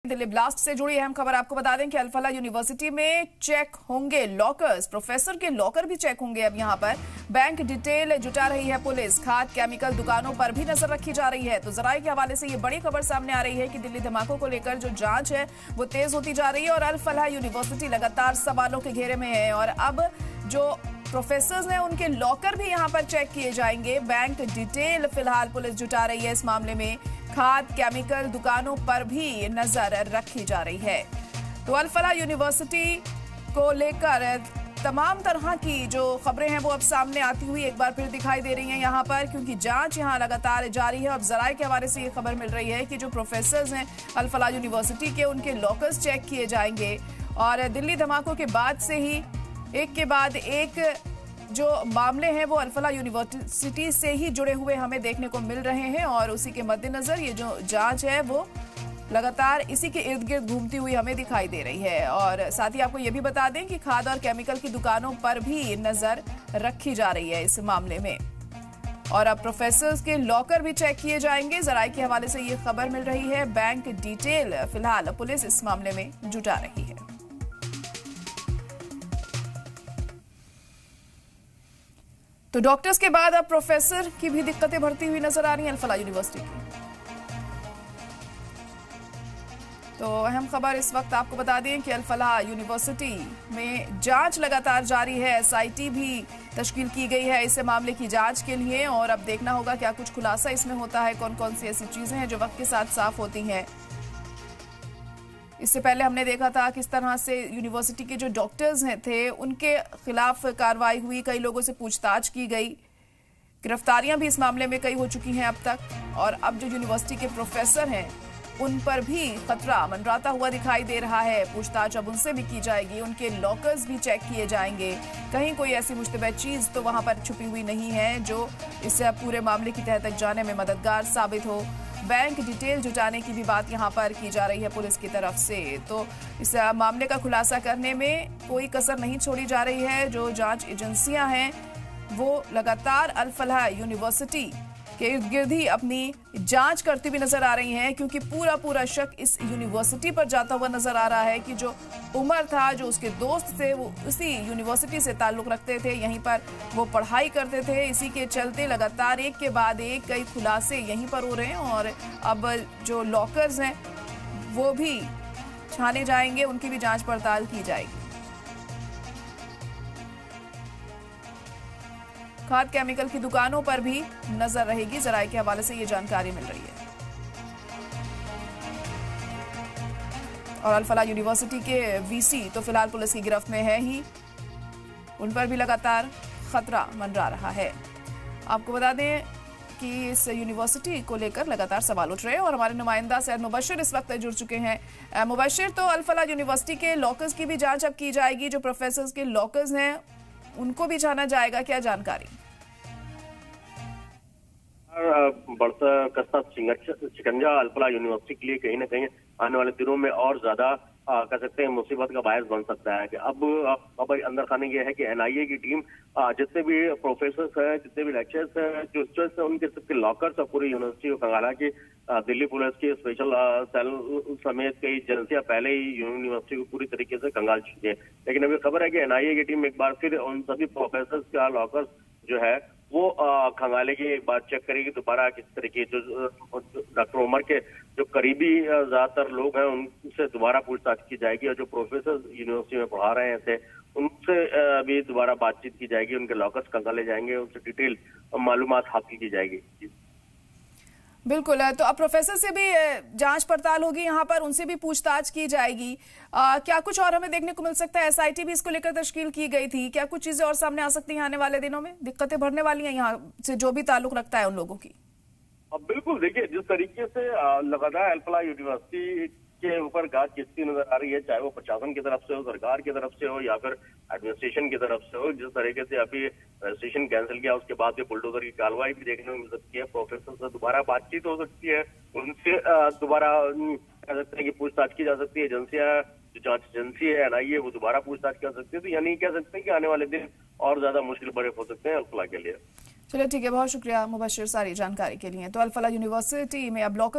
Delhi blast से जुड़ी अहम खबर आपको बता दें कि अल-फलाह यूनिवर्सिटी में चेक होंगे लॉकर्स, प्रोफेसर के लॉकर भी चेक होंगे। अब यहां पर बैंक डिटेल जुटा रही है पुलिस, खाद केमिकल दुकानों पर भी नजर रखी जा रही है। तो जराये के हवाले से ये बड़ी खबर सामने आ रही है कि दिल्ली धमाकों को लेकर जो जांच है वो तेज होती जा रही है और अल-फलाह यूनिवर्सिटी लगातार सवालों के घेरे में है। और अब जो प्रोफेसर्स हैं उनके लॉकर भी यहां पर चेक किए जाएंगे। बैंक डिटेल फिलहाल पुलिस जुटा रही है इस मामले में, खाद केमिकल दुकानों पर भी नजर रखी जा रही है। तो अल-फलाह यूनिवर्सिटी को लेकर तमाम तरह की जो खबरें हैं वो अब सामने आती हुई एक बार फिर दिखाई दे रही हैं यहाँ पर, क्योंकि जांच यहाँ लगातार जारी है। अब जराये के हवाले से ये खबर मिल रही है कि जो प्रोफेसर्स हैं अल-फलाह यूनिवर्सिटी के, उनके लॉकर्स चेक किए जाएंगे। और दिल्ली धमाकों के बाद से ही एक के बाद एक जो मामले हैं वो अल-फलाह यूनिवर्सिटी से ही जुड़े हुए हमें देखने को मिल रहे हैं और उसी के मद्देनजर ये जो जांच है वो लगातार इसी के इर्द गिर्द घूमती हुई हमें दिखाई दे रही है। और साथ ही आपको ये भी बता दें कि खाद और केमिकल की दुकानों पर भी नजर रखी जा रही है इस मामले में। और अब प्रोफेसर्स के लॉकर भी चेक किए जाएंगे। जराये के हवाले से ये खबर मिल रही है। बैंक डिटेल फिलहाल पुलिस इस मामले में जुटा रही है। तो डॉक्टर्स के बाद अब प्रोफेसर की भी दिक्कतें बढ़ती हुई नजर आ रही हैं अल-फलाह यूनिवर्सिटी की। तो अहम खबर इस वक्त आपको बता दें कि अल-फलाह यूनिवर्सिटी में जांच लगातार जारी है। एसआईटी भी तश्कील की गई है इस मामले की जांच के लिए और अब देखना होगा क्या कुछ खुलासा इसमें होता है, कौन कौन सी ऐसी चीजें हैं जो वक्त के साथ साफ होती हैं। इससे पहले हमने देखा था किस तरह से यूनिवर्सिटी के जो डॉक्टर्स हैं थे उनके खिलाफ कार्रवाई हुई, कई लोगों से पूछताछ की गई, गिरफ्तारियां भी इस मामले में कई हो चुकी हैं अब तक। और अब जो यूनिवर्सिटी के प्रोफेसर हैं उन पर भी खतरा मंडराता हुआ दिखाई दे रहा है। पूछताछ अब उनसे भी की जाएगी, उनके लॉकर्स भी चेक किए जाएंगे, कहीं कोई ऐसी मुश्तबह चीज तो वहां पर छुपी हुई नहीं है जो इस पूरे मामले की तह तक जाने में मददगार साबित हो। बैंक डिटेल जुटाने की भी बात यहां पर की जा रही है पुलिस की तरफ से। तो इस मामले का खुलासा करने में कोई कसर नहीं छोड़ी जा रही है। जो जांच एजेंसियां हैं वो लगातार अल-फलाह यूनिवर्सिटी के इर्द गिर्द ही अपनी जांच करती हुई नजर आ रही हैं, क्योंकि पूरा शक इस यूनिवर्सिटी पर जाता हुआ नजर आ रहा है कि जो उमर था, जो उसके दोस्त थे, वो उसी यूनिवर्सिटी से ताल्लुक रखते थे, यहीं पर वो पढ़ाई करते थे। इसी के चलते लगातार एक के बाद एक कई खुलासे यहीं पर हो रहे हैं और अब जो लॉकर्स हैं वो भी छाने जाएंगे, उनकी भी जांच पड़ताल की जाएगी। खाद केमिकल की दुकानों पर भी नजर रहेगी। जराये के हवाले से ये जानकारी मिल रही है। और अल-फलाह यूनिवर्सिटी के वीसी तो फिलहाल पुलिस की गिरफ्त में है ही, उन पर भी लगातार खतरा मंडरा रहा है। आपको बता दें कि इस यूनिवर्सिटी को लेकर लगातार सवाल उठ रहे हैं और हमारे नुमाइंदा सैयद मुबशिर इस वक्त जुड़ चुके हैं। मुबशिर, तो अल-फलाह यूनिवर्सिटी के लॉकर्स की भी जांच अब की जाएगी, जो प्रोफेसर्स के लॉकर्स हैं उनको भी जाना जाएगा, क्या जानकारी? बढ़ता कसता शिकंजा अल-फलाह यूनिवर्सिटी के लिए कहीं ना कहीं आने वाले दिनों में और ज्यादा कह सकते हैं मुसीबत का बायस बन सकता है। कि अब अंदर खाने ये है कि एनआईए की टीम जितने भी प्रोफेसर्स हैं, जितने भी लेक्चर्स हैं, जो स्टूडेंट्स हैं, उनके सबके लॉकर्स और पूरी यूनिवर्सिटी को कंगाला कि दिल्ली पुलिस की स्पेशल सेल समेत कई एजेंसियां पहले ही यूनिवर्सिटी को पूरी तरीके से कंगाल चुकी है। लेकिन अभी खबर है कि एनआईए की टीम एक बार फिर उन सभी प्रोफेसर्स का लॉकर्स जो है वो खंगालेगी, एक बार चेक करेगी दोबारा किस तरीके जो डॉक्टर उमर के जो करीबी ज्यादातर लोग हैं उनसे दोबारा पूछताछ की जाएगी और जो प्रोफेसर यूनिवर्सिटी में पढ़ा रहे थे उनसे भी दोबारा बातचीत की जाएगी, उनके लॉकर्स खंगाले जाएंगे, उनसे डिटेल मालूमात हासिल की जाएगी। बिल्कुल, तो अब प्रोफेसर से भी जांच पड़ताल होगी, यहाँ पर उनसे भी पूछताछ की जाएगी। क्या कुछ और हमें देखने को मिल सकता है? एसआईटी भी इसको लेकर तश्कील की गई थी, क्या कुछ चीजें और सामने आ सकती हैं आने वाले दिनों में? दिक्कतें बढ़ने वाली हैं यहाँ से जो भी ताल्लुक रखता है उन लोगों की। अब बिल्कुल देखिए, जिस तरीके से लगातार अल-फलाह यूनिवर्सिटी के ऊपर गाज गिरती नजर आ रही है, चाहे वो प्रशासन की तरफ से हो, सरकार की तरफ से हो या फिर एडमिनिस्ट्रेशन की तरफ से हो, जिस तरीके से अभी रजिस्ट्रेशन कैंसिल किया उसके बाद भी बुलडोजर की कार्रवाई भी देखने को मिल सकती है। प्रोफेसर से दोबारा बातचीत हो सकती है, उनसे दोबारा कह सकते हैं कि पूछताछ की जा सकती है। एजेंसियां, जो जांच एजेंसी है एनआईए, वो दोबारा पूछताछ कर सकती है। तो यानी कह सकते हैं कि आने वाले दिन और ज्यादा मुश्किल बड़े हो सकते हैं अल-फलाह के लिए। चलिए ठीक है, बहुत शुक्रिया मुबशिर सारी जानकारी के लिए। तो अल-फलाह यूनिवर्सिटी में अब लॉकर्स